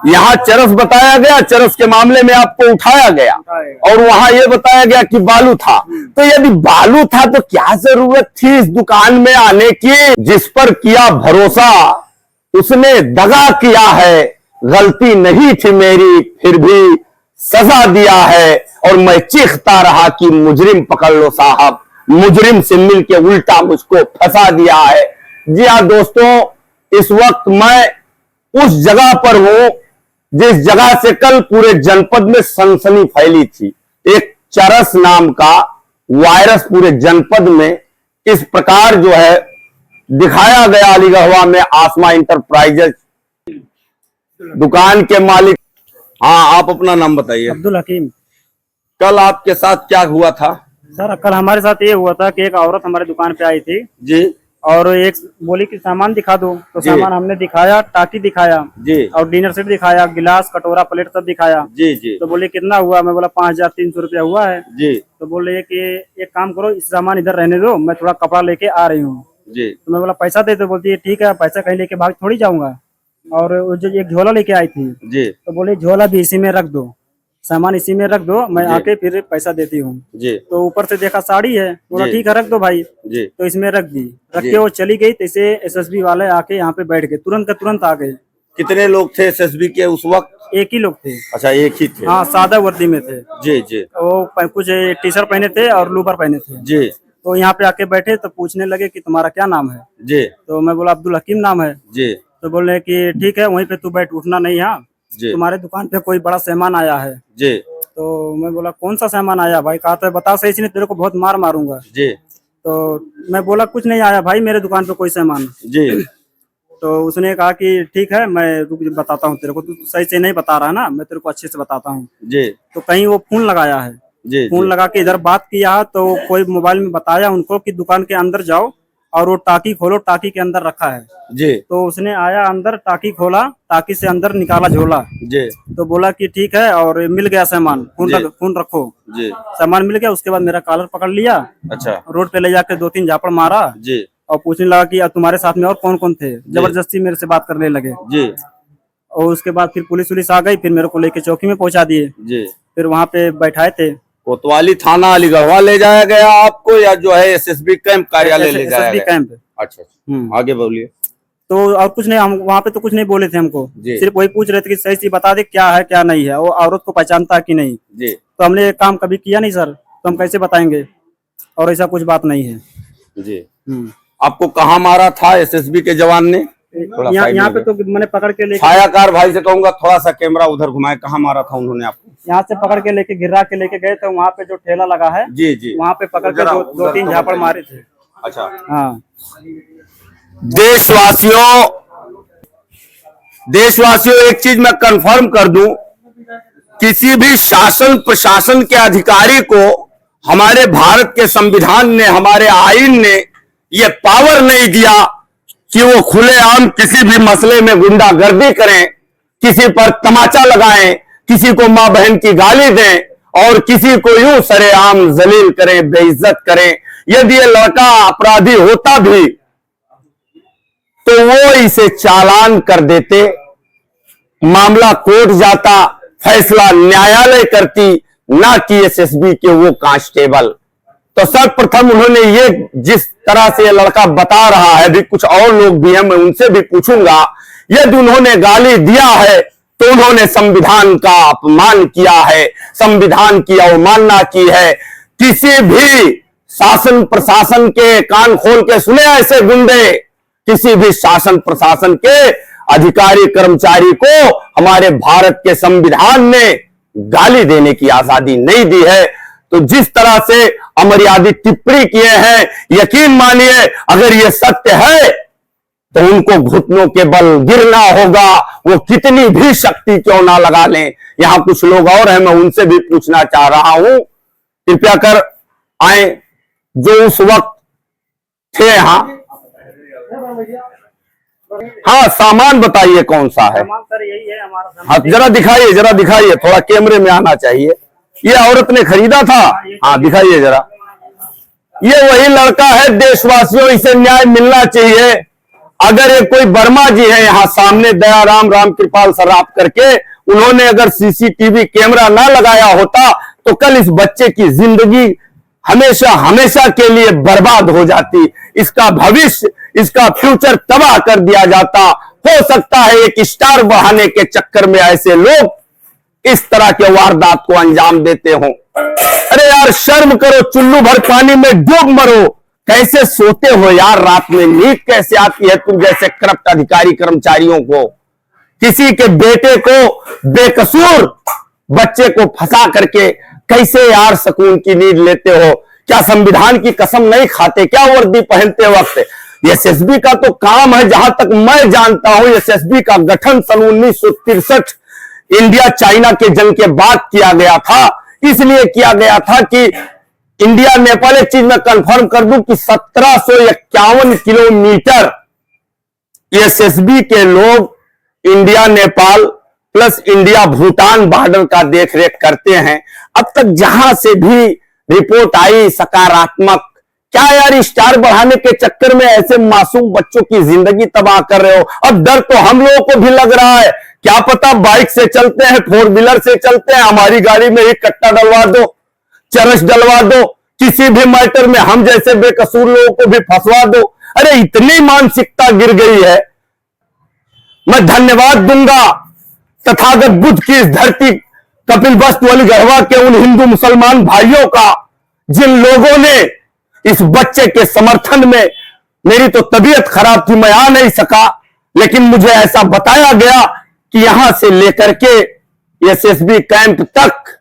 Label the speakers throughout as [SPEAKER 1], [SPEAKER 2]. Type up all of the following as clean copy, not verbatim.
[SPEAKER 1] यहाँ चरस बताया गया, चरस के मामले में आपको उठाया गया और वहां ये बताया गया कि बालू था। तो यदि बालू था तो क्या जरूरत थी इस दुकान में आने की? जिस पर किया भरोसा उसने दगा किया है, गलती नहीं थी मेरी फिर भी सजा दिया है, और मैं चीखता रहा कि मुजरिम पकड़ लो साहब, मुजरिम से मिलके उल्टा मुझको फंसा दिया है। जी हाँ दोस्तों, इस वक्त मैं उस जगह पर हूं जिस जगह से कल पूरे जनपद में सनसनी फैली थी। एक चरस नाम का वायरस पूरे जनपद में इस प्रकार जो है दिखाया गया। अलीगढ़वा में आसमा इंटरप्राइजेज दुकान के मालिक। हाँ, आप अपना नाम बताइए।
[SPEAKER 2] अब्दुल हकीम।
[SPEAKER 1] कल आपके साथ क्या हुआ था?
[SPEAKER 2] सर कल हमारे साथ ये हुआ था कि एक औरत हमारे दुकान पे आई थी
[SPEAKER 1] जी,
[SPEAKER 2] और एक बोली कि सामान दिखा दो, तो सामान हमने दिखाया, टाकी दिखाया
[SPEAKER 1] जी, और
[SPEAKER 2] डिनर सेट दिखाया, गिलास कटोरा प्लेट सब दिखाया।
[SPEAKER 1] जी जी।
[SPEAKER 2] तो बोले कितना हुआ? मैं बोला 5300 रुपया हुआ है
[SPEAKER 1] जी।
[SPEAKER 2] तो बोले कि एक काम करो, इस सामान इधर रहने दो, मैं थोड़ा कपड़ा लेके आ रही हूँ
[SPEAKER 1] जी।
[SPEAKER 2] तो मैं बोला पैसा दे दो। बोलती है ठीक है, पैसा कहीं लेके भाग थोड़ी जाऊंगा। और वो जो एक झोला लेके आई थी
[SPEAKER 1] जी,
[SPEAKER 2] तो बोले झोला भी इसी में रख दो, सामान इसी में रख दो, मैं आके फिर पैसा देती हूँ। तो ऊपर से देखा साड़ी है, बोला ठीक है रख दो भाई जी। तो इसमें रख दी, रख के वो चली गई। तो इसे एसएसबी वाले आके यहाँ पे बैठ गए, तुरंत का तुरंत आ गए।
[SPEAKER 1] कितने लोग थे एसएसबी के उस वक्त?
[SPEAKER 2] एक ही लोग थे।
[SPEAKER 1] अच्छा, एक ही थे।
[SPEAKER 2] हाँ, सादा वर्दी में थे
[SPEAKER 1] जी जी।
[SPEAKER 2] वो कुछ टी शर्ट पहने थे और लोअर पहने थे
[SPEAKER 1] जी।
[SPEAKER 2] तो यहाँ पे आके बैठे तो पूछने लगे कि तुम्हारा क्या नाम है
[SPEAKER 1] जी।
[SPEAKER 2] तो मैं बोला अब्दुल हकीम नाम है
[SPEAKER 1] जी।
[SPEAKER 2] तो बोले कि ठीक है वहीं पे तू बैठ, उठना नहीं। यहाँ तुम्हारे दुकान पे कोई बड़ा सामान आया है
[SPEAKER 1] जी।
[SPEAKER 2] तो मैं बोला कौन सा सामान आया भाई? कहा तो बता सही से, नहीं तेरे को बहुत मार मारूंगा
[SPEAKER 1] जी।
[SPEAKER 2] तो मैं बोला कुछ नहीं आया भाई मेरे दुकान पे कोई सामान
[SPEAKER 1] जी।
[SPEAKER 2] तो उसने कहा कि ठीक है मैं रुक बताता हूँ तेरे को, तू सही से नहीं बता रहा है ना, मैं तेरे को अच्छे से बताता हूँ जी। तो कहीं वो फोन लगाया है जी, फोन लगा के इधर बात किया तो कोई मोबाइल में बताया उनको कि दुकान के अंदर जाओ और वो टाकी खोलो, टाकी के अंदर रखा है जी। तो उसने आया अंदर, टाकी खोला, टाकी से अंदर निकाला झोला जी। तो बोला कि ठीक है और मिल गया सामान, फोन रखो जी। सामान मिल गया। उसके बाद मेरा कॉलर पकड़ लिया, अच्छा, रोड पे ले जाके 2-3 झापड़ मारा जी। और पूछने लगा कि तुम्हारे साथ में और कौन कौन थे? जबरदस्ती मेरे से बात करने लगे जी। और उसके बाद फिर पुलिस आ गई, फिर मेरे को लेके चौकी में पहुंचा दिए जी। फिर वहाँ पे बैठाए थे।
[SPEAKER 1] कोतवाली थाना अलीगढ़वा ले जाया गया आपको या जो है एसएसबी कैंप कार्यालय ले जाया गया?
[SPEAKER 2] कैंप।
[SPEAKER 1] अच्छा, आगे बोलिए।
[SPEAKER 2] तो और कुछ नहीं, हम वहाँ पे तो कुछ नहीं बोले थे हमको, सिर्फ वही पूछ रहे थे कि सही से बता दे क्या है क्या नहीं है, वो औरत को पहचानता है कि नहीं जी। तो हमने एक काम कभी किया नहीं सर, तो हम कैसे बताएंगे? और ऐसा कुछ बात नहीं है जी।
[SPEAKER 1] आपको कहाँ मारा था एसएसबी के जवान ने?
[SPEAKER 2] यहाँ पे तो मैंने पकड़ के लेके,
[SPEAKER 1] छायाकार भाई से कहूंगा थोड़ा सा कैमरा उधर घुमाए, कहाँ मारा था उन्होंने आपको?
[SPEAKER 2] यहाँ से पकड़ के लेके गिरा के लेके गए थे, वहाँ पे जो ठेला लगा है जी जी, वहाँ पे पकड़ के 2-3 झापड़ मारे थे।
[SPEAKER 1] अच्छा
[SPEAKER 2] हाँ।
[SPEAKER 1] देशवासियों एक चीज मैं कंफर्म कर दूं, किसी भी शासन प्रशासन के अधिकारी को हमारे भारत के संविधान ने, हमारे आईन ने ये पावर नहीं दिया कि वो खुलेआम किसी भी मसले में गुंडागर्दी करें, किसी पर तमाचा लगाएं, किसी को मां बहन की गाली दें और किसी को यूं सरेआम जलील करें, बेइज्जत करें। यदि ये लड़का अपराधी होता भी तो वो इसे चालान कर देते, मामला कोर्ट जाता, फैसला न्यायालय करती, ना कि एसएसबी के वो कांस्टेबल। तो सर्वप्रथम उन्होंने ये, जिस तरह से ये लड़का बता रहा है, भी कुछ और लोग भी हैं, मैं उनसे भी पूछूंगा, यदि उन्होंने गाली दिया है तो उन्होंने संविधान का अपमान किया है, संविधान की अवमानना की है। किसी भी शासन प्रशासन के कान खोल के सुने ऐसे गुंडे, किसी भी शासन प्रशासन के अधिकारी कर्मचारी को हमारे भारत के संविधान ने गाली देने की आजादी नहीं दी है। तो जिस तरह से अमर्यादित टिप्पणी किए हैं, यकीन मानिए अगर ये सत्य है तो उनको घुटनों के बल गिरना होगा, वो कितनी भी शक्ति क्यों ना लगा लें। यहां कुछ लोग और हैं, मैं उनसे भी पूछना चाह रहा हूं, कृपया कर आए जो उस वक्त थे यहां। हाँ, सामान बताइए कौन सा है?
[SPEAKER 2] सर यही है हमारा।
[SPEAKER 1] हाँ, जरा दिखाइए, थोड़ा कैमरे में आना चाहिए। ये औरत ने खरीदा था? हाँ, दिखाइए जरा। ये वही लड़का है देशवासियों, इसे न्याय मिलना चाहिए। अगर ये कोई वर्मा जी है यहाँ सामने, दयाराम रामकृपाल सराफ करके, उन्होंने अगर सीसीटीवी कैमरा ना लगाया होता तो कल इस बच्चे की जिंदगी हमेशा हमेशा के लिए बर्बाद हो जाती, इसका भविष्य, इसका फ्यूचर तबाह कर दिया जाता। हो सकता है एक स्टार बढ़ाने के चक्कर में ऐसे लोग इस तरह के वारदात को अंजाम देते हो। अरे यार शर्म करो, चुल्लू भर पानी में डूब मरो। कैसे सोते हो यार, रात में नींद कैसे आती है तुम जैसे करप्ट अधिकारी कर्मचारियों को? किसी के बेटे को, बेकसूर बच्चे को फंसा करके कैसे यार सुकून की नींद लेते हो? क्या संविधान की कसम नहीं खाते क्या वर्दी पहनते वक्त? एसएसबी का तो काम है, जहां तक मैं जानता हूं एसएसबी का गठन सन 1963 इंडिया चाइना के जंग के बाद किया गया था। इसलिए किया गया था कि इंडिया नेपाल, एक चीज मैं कंफर्म कर दूं कि 1751 किलोमीटर एसएसबी के लोग India Nepal plus India Bhutan border का देखरेख करते हैं। अब तक जहां से भी रिपोर्ट आई सकारात्मक, क्या यार स्टार बढ़ाने के चक्कर में ऐसे मासूम बच्चों की जिंदगी तबाह कर रहे हो? अब डर तो हम लोगों को भी लग रहा है, क्या पता बाइक से चलते हैं, 4 व्हीलर से चलते हैं, हमारी गाड़ी में ही कट्टा डलवा दो, चरस डलवा दो, किसी भी मैटर में हम जैसे बेकसूर लोगों को भी फंसवा दो। अरे इतनी मानसिकता गिर गई है। मैं धन्यवाद दूंगा तथागत बुद्ध की इस धरती कपिल वस्तु अली गढ़वा के उन हिंदू मुसलमान भाइयों का, जिन लोगों ने इस बच्चे के समर्थन में, मेरी तो तबीयत खराब थी, मैं आ नहीं सका, लेकिन मुझे ऐसा बताया गया कि यहां से लेकर के एसएसबी कैंप तक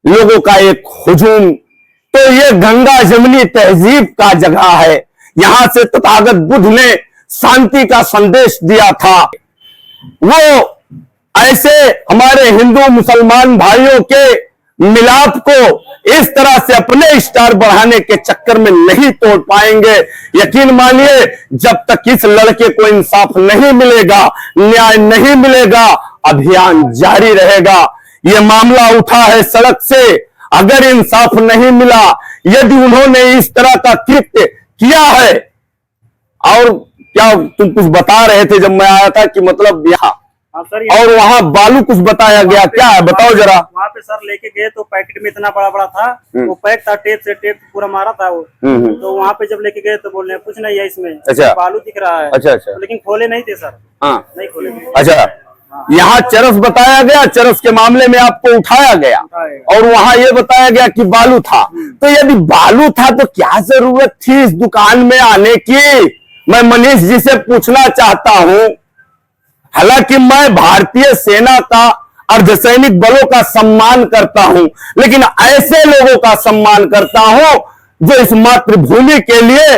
[SPEAKER 1] लोगों का एक हुजूम। तो ये गंगा जमुनी तहजीब का जगह है, यहां से तथागत बुद्ध ने शांति का संदेश दिया था। वो ऐसे हमारे हिंदू मुसलमान भाइयों के मिलाप को इस तरह से अपने स्टार बढ़ाने के चक्कर में नहीं तोड़ पाएंगे। यकीन मानिए जब तक इस लड़के को इंसाफ नहीं मिलेगा, न्याय नहीं मिलेगा, अभियान जारी रहेगा। यह मामला उठा है सड़क से, अगर इंसाफ नहीं मिला, यदि उन्होंने इस तरह का कृत्य किया है, और क्या तुम कुछ बता रहे थे जब मैं आया था कि मतलब यहाँ और वहाँ बालू कुछ बताया गया, क्या है बताओ जरा।
[SPEAKER 2] वहाँ पे सर लेके गए तो पैकेट में इतना बड़ा बड़ा था, वो पैक था, टेप से टेप पूरा मारा था वो। तो वहाँ पे जब लेके गए तो बोल रहे कुछ नहीं है इसमें,
[SPEAKER 1] अच्छा
[SPEAKER 2] बालू दिख रहा है।
[SPEAKER 1] अच्छा अच्छा,
[SPEAKER 2] लेकिन खोले नहीं थे सर।
[SPEAKER 1] हाँ
[SPEAKER 2] नहीं खोले थे।
[SPEAKER 1] अच्छा, यहाँ चरस बताया गया, चरस के मामले में आपको उठाया गया और वहाँ ये बताया गया कि बालू था। तो यदि बालू था तो क्या जरूरत थी इस दुकान में आने की? मैं मनीष जी से पूछना चाहता हूँ। हालांकि मैं भारतीय सेना का, अर्धसैनिक बलों का सम्मान करता हूं, लेकिन ऐसे लोगों का सम्मान करता हूं जो इस मातृभूमि के लिए,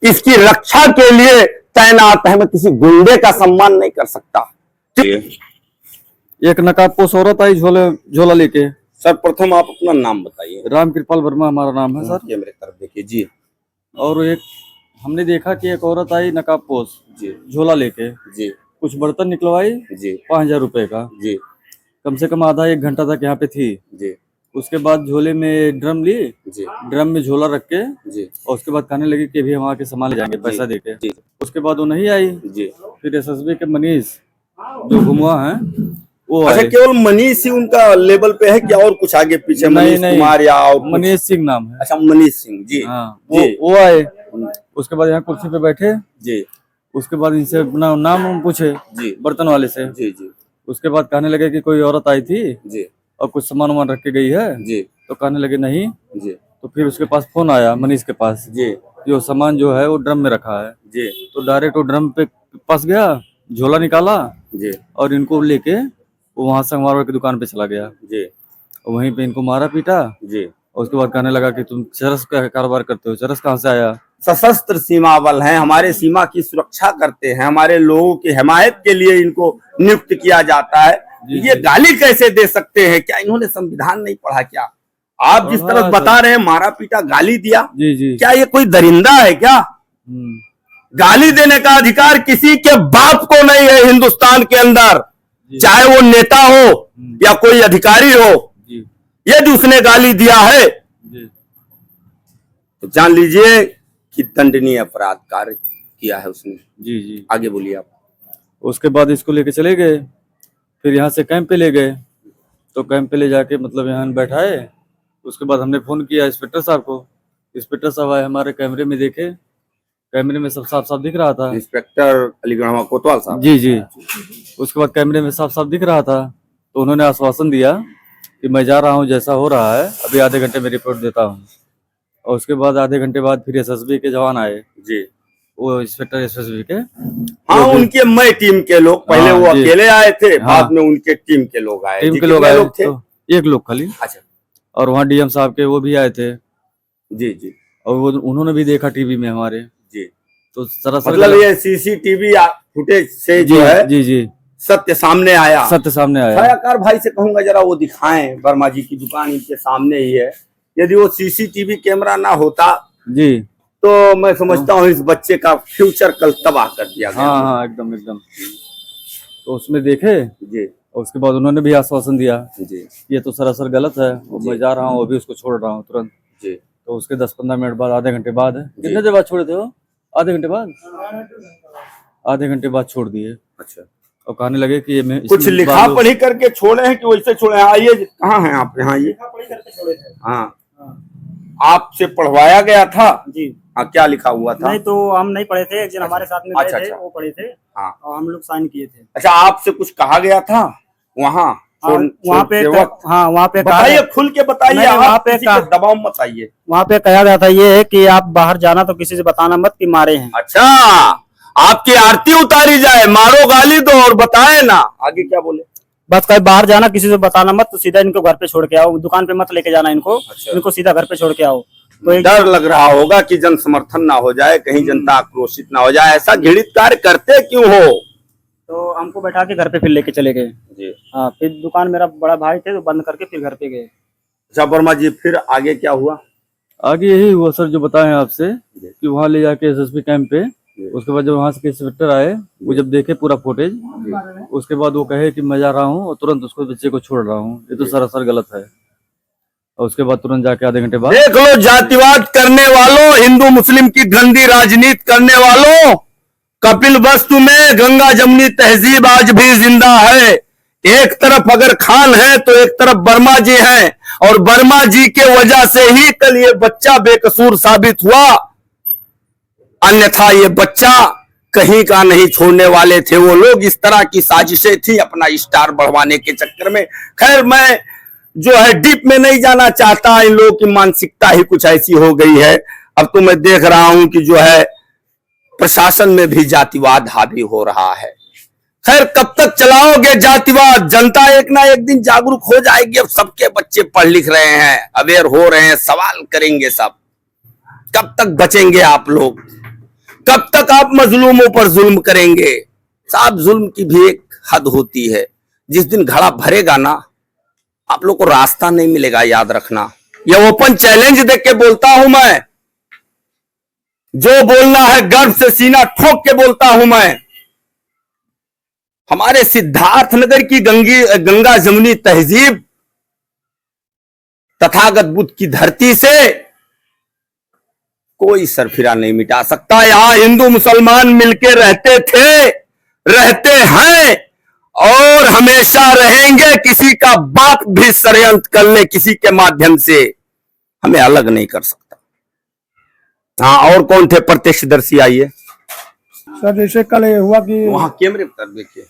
[SPEAKER 1] इसकी रक्षा के लिए तैनात है। मैं किसी गुंडे का सम्मान नहीं कर सकता।
[SPEAKER 3] एक नकाबपोश औरत आई झोला लेके।
[SPEAKER 1] सर प्रथम आप अपना नाम बताइए।
[SPEAKER 3] रामकृपाल वर्मा हमारा नाम है सर।
[SPEAKER 1] ये मेरे तरफ देखिए जी।
[SPEAKER 3] और एक हमने देखा कि एक औरत आई नकाबपोश
[SPEAKER 1] जी,
[SPEAKER 3] झोला लेके
[SPEAKER 1] जी,
[SPEAKER 3] कुछ बर्तन निकलवाई
[SPEAKER 1] जी,
[SPEAKER 3] 5000 रुपए का
[SPEAKER 1] जी,
[SPEAKER 3] कम से कम आधा 1 घंटा तक यहाँ पे थी
[SPEAKER 1] जी।
[SPEAKER 3] उसके बाद झोले में ड्रम ली
[SPEAKER 1] जी,
[SPEAKER 3] ड्रम में झोला रख के
[SPEAKER 1] जी,
[SPEAKER 3] और उसके बाद कहने लगी कि भी हम आके सामान ले जाएंगे पैसा देके।
[SPEAKER 1] जी,
[SPEAKER 3] उसके बाद वो नहीं आई।
[SPEAKER 1] जी।
[SPEAKER 3] फिर एसएसबी के मनीष जो घुमा है वो
[SPEAKER 1] अच्छा,
[SPEAKER 3] आए।
[SPEAKER 1] केवल मनीष ही उनका लेवल पे है क्या और कुछ आगे पीछे?
[SPEAKER 3] नहीं,
[SPEAKER 1] मनीष कुमार या और कुछ?
[SPEAKER 3] मनीष सिंह नाम है।
[SPEAKER 1] अच्छा मनीष सिंह जी।
[SPEAKER 3] हाँ
[SPEAKER 1] जी,
[SPEAKER 3] वो आए। उसके बाद यहाँ कुर्सी पे बैठे।
[SPEAKER 1] जी,
[SPEAKER 3] उसके बाद इनसे अपना नाम पूछे
[SPEAKER 1] जी,
[SPEAKER 3] बर्तन वाले से।
[SPEAKER 1] जी, जी,
[SPEAKER 3] उसके बाद कहने लगे कि कोई औरत आई थी
[SPEAKER 1] जी,
[SPEAKER 3] और कुछ सामान वामान रख के गई है।
[SPEAKER 1] जी,
[SPEAKER 3] तो कहने लगे नहीं।
[SPEAKER 1] जी,
[SPEAKER 3] तो फिर उसके पास फोन आया मनीष के पास,
[SPEAKER 1] जी,
[SPEAKER 3] जो सामान जो है वो ड्रम में रखा है।
[SPEAKER 1] जी,
[SPEAKER 3] तो डायरेक्ट वो ड्रम पे फंस गया, झोला निकाला
[SPEAKER 1] जी,
[SPEAKER 3] और इनको लेके वो वहां संगवार की दुकान पे चला गया।
[SPEAKER 1] जी,
[SPEAKER 3] वहीं पे इनको मारा पीटा
[SPEAKER 1] जी।
[SPEAKER 3] और उसके बाद कहने लगा कि तुम चरस का कारोबार करते हो। चरस कहाँ से आया?
[SPEAKER 1] सशस्त्र सीमा बल हैं, हमारे सीमा की सुरक्षा करते हैं, हमारे लोगों की हिमायत के लिए इनको नियुक्त किया जाता है। ये गाली कैसे दे सकते हैं? क्या इन्होंने संविधान नहीं पढ़ा क्या? आप जिस तरह बता रहे हैं मारा पीटा गाली दिया,
[SPEAKER 3] जी जी।
[SPEAKER 1] क्या ये कोई दरिंदा है क्या? गाली देने का अधिकार किसी के बाप को नहीं है हिंदुस्तान के अंदर, चाहे वो नेता हो या कोई अधिकारी हो। यदि उसने गाली दिया है तो जान लीजिए कि दंडनीय अपराध कार्य किया है उसने।
[SPEAKER 3] जी जी।
[SPEAKER 1] आगे बोलिए आप।
[SPEAKER 3] उसके बाद इसको लेके चले गए, फिर यहाँ से कैंप पे ले गए, तो कैंप पे ले जाके मतलब यहाँ बैठाए। उसके बाद हमने फ़ोन किया इंस्पेक्टर साहब को। इंस्पेक्टर साहब आए, हमारे कैमरे में देखे, कैमरे में सब साफ साफ दिख रहा था।
[SPEAKER 1] इंस्पेक्टर अलीगढ़ कोतवाल साहब।
[SPEAKER 3] जी जी। उसके बाद कैमरे में साफ साफ दिख रहा था, तो उन्होंने आश्वासन दिया कि मैं जा रहा हूँ, जैसा हो रहा है अभी आधे घंटे में रिपोर्ट देता हूँ। और उसके बाद आधे घंटे बाद फिर एसएसबी के जवान आए
[SPEAKER 1] जी,
[SPEAKER 3] वो इंस्पेक्टर एसएसबी के।
[SPEAKER 1] हाँ उनके मई टीम के लोग, पहले वो अकेले आए थे,
[SPEAKER 3] हाँ।
[SPEAKER 1] बाद में उनके टीम के लोग आए।
[SPEAKER 3] टीम के लोग आए थे, तो एक लोग खाली।
[SPEAKER 1] अच्छा।
[SPEAKER 3] और वहाँ डीएम साहब के वो भी आए थे।
[SPEAKER 1] जी जी।
[SPEAKER 3] और वो उन्होंने भी देखा टीवी में हमारे।
[SPEAKER 1] जी।
[SPEAKER 3] तो सरासर
[SPEAKER 1] मतलब ये सीसीटीवी फुटेज से जो है
[SPEAKER 3] जी जी
[SPEAKER 1] सत्य सामने आया।
[SPEAKER 3] सत्य सामने आया।
[SPEAKER 1] छायाकार भाई से कहूंगा जरा वो दिखाएं, वर्मा जी की दुकान इनके सामने ही है। यदि वो सीसीटीवी कैमरा ना होता
[SPEAKER 3] जी
[SPEAKER 1] तो मैं समझता हूँ इस बच्चे का फ्यूचर कल तबाह कर दिया गया।
[SPEAKER 3] हाँ हाँ एकदम एकदम। तो उसमें देखे
[SPEAKER 1] जी।
[SPEAKER 3] और उसके बाद उन्होंने भी आश्वासन दिया
[SPEAKER 1] जी
[SPEAKER 3] ये तो सरासर गलत है, वो मैं जा रहा हूँ, अभी उसको छोड़ रहा हूँ तुरंत।
[SPEAKER 1] जी।
[SPEAKER 3] तो उसके 10-15 मिनट बाद, आधे घंटे बाद, कितने देर बाद छोड़े थे वो? आधे घंटे बाद, आधे घंटे बाद छोड़ दिए।
[SPEAKER 1] अच्छा।
[SPEAKER 3] और कहने लगे कि ये
[SPEAKER 1] कुछ लिखा पढ़ी करके छोड़े हैं कि वैसे छोड़े हैं? आइए, कहाँ हैं आप? यहाँ ये हाँ, आपसे पढ़वाया गया था
[SPEAKER 2] जी।
[SPEAKER 1] हाँ, क्या लिखा हुआ था?
[SPEAKER 2] नहीं तो हम नहीं पढ़े थे, एक जन हमारे साथ में गए थे, वो पढ़े थे।
[SPEAKER 1] हाँ।
[SPEAKER 2] और हम लोग साइन किए थे।
[SPEAKER 1] अच्छा, आपसे कुछ कहा गया था वहाँ?
[SPEAKER 2] वहाँ पे वहाँ पे
[SPEAKER 1] बताइए, खुल के बताइए,
[SPEAKER 2] वहाँ पे
[SPEAKER 1] दबाव मत आइए।
[SPEAKER 2] वहाँ पे कहा गया था ये है कि आप बाहर जाना तो किसी से बताना मत कि मारे हैं।
[SPEAKER 1] अच्छा, आपकी आरती उतारी जाए, मारो गाली दो और बताए ना। आगे क्या बोले?
[SPEAKER 2] बस कहीं बाहर जाना किसी से बताना मत, तो सीधा इनको घर पे छोड़ के आओ, दुकान पे मत लेके जाना इनको।
[SPEAKER 1] अच्छा।
[SPEAKER 2] इनको सीधा घर पे छोड़ के आओ। तो
[SPEAKER 1] डर लग रहा होगा कि जन समर्थन ना हो जाए, कहीं जनता आक्रोशित ना हो जाए। ऐसा घृणित कार्य करते क्यों हो?
[SPEAKER 2] तो हमको बैठा के घर पे फिर लेके चले गए।
[SPEAKER 1] जी।
[SPEAKER 2] हाँ, फिर दुकान मेरा बड़ा भाई थे तो बंद करके फिर घर पे गए।
[SPEAKER 1] अच्छा वर्मा जी, फिर आगे क्या हुआ?
[SPEAKER 3] आगे यही हुआ सर जो बताएं आपसे, कि वहाँ ले जाके एसएसबी कैंप पे। उसके बाद जब वहाँ से इंस्पेक्टर आए, वो जब देखे पूरा फुटेज, उसके बाद वो कहे कि मैं जा रहा हूँ और तुरंत उसको बच्चे को छोड़ रहा हूँ, ये तो सरासर गलत है। और उसके बाद तुरंत जाके आधे घंटे बाद
[SPEAKER 1] देख लो, जातिवाद करने वालों, हिंदू मुस्लिम की गंदी राजनीति करने वालों, कपिल वस्तु में गंगा जमुनी तहजीब आज भी जिंदा है। एक तरफ अगर खान है तो एक तरफ वर्मा जी हैं, और वर्मा जी के वजह से ही कल ये बच्चा बेकसूर साबित हुआ, अन्यथा ये बच्चा कहीं का नहीं छोड़ने वाले थे वो लोग। इस तरह की साजिशें थी अपना स्टार बढ़वाने के चक्कर में। खैर, मैं जो है डीप में नहीं जाना चाहता, इन लोगों की मानसिकता ही कुछ ऐसी हो गई है। अब तो मैं देख रहा हूं कि जो है प्रशासन में भी जातिवाद हावी हो रहा है। खैर, कब तक चलाओगे जातिवाद? जनता एक ना एक दिन जागरूक हो जाएगी। अब सबके बच्चे पढ़ लिख रहे हैं, अवेयर हो रहे हैं, सवाल करेंगे सब। कब तक बचेंगे आप लोग? कब तक आप मजलूमों पर जुल्म करेंगे? साहब, जुल्म की भी एक हद होती है। जिस दिन घड़ा भरेगा ना, आप लोग को रास्ता नहीं मिलेगा, याद रखना। ये ओपन चैलेंज देख के बोलता हूं मैं, जो बोलना है गर्व से सीना ठोक के बोलता हूं मैं। हमारे सिद्धार्थनगर की गंगा जमुनी तहजीब तथागत बुद्ध की धरती से कोई सरफिरा नहीं मिटा सकता। यहां हिंदू मुसलमान मिलके रहते थे, रहते हैं और हमेशा रहेंगे। किसी का बाप भी षड्यंत्र कर ले किसी के माध्यम से, हमें अलग नहीं कर सकता। हाँ, और कौन थे प्रत्यक्षदर्शी? आइए
[SPEAKER 4] सर। जैसे कल ये हुआ कि
[SPEAKER 1] वहां कैमरे पर देखिए,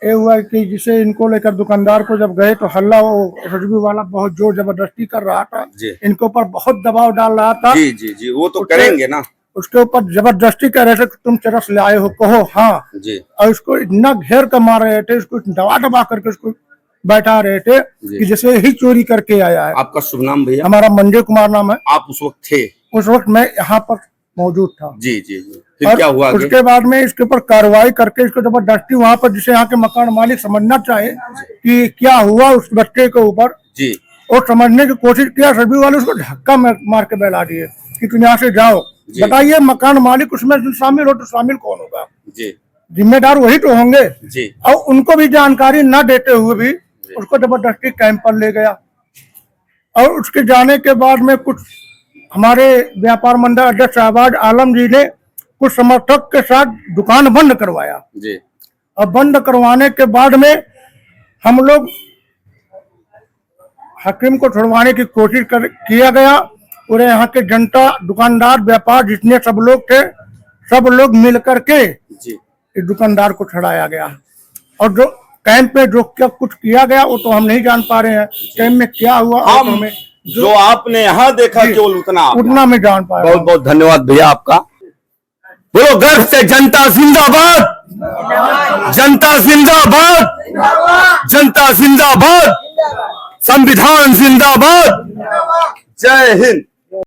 [SPEAKER 4] ये हुआ कि जिसे इनको लेकर दुकानदार को जब गए तो हल्ला वो एसएसबी वाला बहुत जोर जबरदस्ती कर रहा था, इनके ऊपर बहुत दबाव डाल रहा था।
[SPEAKER 1] जी जी जी, वो तो करेंगे ना।
[SPEAKER 4] उसके ऊपर जबरदस्ती कर रहे थे कि तुम चरस ले आए हो, कहो हाँ
[SPEAKER 1] जी।
[SPEAKER 4] और उसको इतना घेर कर मार रहे थे, उसको दबा दबा करके उसको बैठा रहे थे कि जैसे ही चोरी करके आया है।
[SPEAKER 1] आपका शुभ नाम भैया?
[SPEAKER 4] हमारा मंजय कुमार नाम है।
[SPEAKER 1] आप उस वक्त थे?
[SPEAKER 4] उस वक्त मैं यहाँ पर मौजूद था।
[SPEAKER 1] जी जी जी। फिर क्या हुआ?
[SPEAKER 4] उसके बाद में इसके ऊपर कार्रवाई करके इसको जबरदस्ती वहाँ पर, जिसे यहाँ के मकान मालिक समझना चाहे कि क्या हुआ उस बच्चे के ऊपर
[SPEAKER 1] जी,
[SPEAKER 4] और समझने की कोशिश किया, सभी वाले उसको धक्का मार के बैठा दिए कि तुम यहाँ से जाओ। बताइए, मकान मालिक उसमें शामिल हो तो शामिल कौन होगा?
[SPEAKER 1] जी,
[SPEAKER 4] जिम्मेदार वही तो होंगे
[SPEAKER 1] जी।
[SPEAKER 4] और उनको भी जानकारी न देते हुए भी उसको जबरदस्ती कैंप पर ले गया। और उसके जाने के बाद में कुछ हमारे व्यापार मंडल अध्यक्ष शहबाज आलम जी ने कुछ समर्थक के साथ दुकान बंद करवाया
[SPEAKER 1] जी।
[SPEAKER 4] और बंद करवाने के बाद में हम लोग हकीम को छुड़वाने की कोशिश किया गया और यहाँ के जनता, दुकानदार, व्यापार जितने सब लोग थे, सब लोग मिल करके
[SPEAKER 1] जी।
[SPEAKER 4] इस दुकानदार को छुड़ाया गया। और जो कैंप में जो क्या कुछ किया गया वो तो हम नहीं जान पा रहे हैं, कैंप में क्या हुआ और
[SPEAKER 1] हम
[SPEAKER 4] हमें
[SPEAKER 1] जो आपने यहाँ देखा केवल
[SPEAKER 4] उतना में जान पाया।
[SPEAKER 1] बहुत बहुत धन्यवाद भैया आपका। बोलो गर्व से जनता जिंदाबाद, जनता जिंदाबाद, जनता जिंदाबाद, संविधान जिंदाबाद। जय हिंद।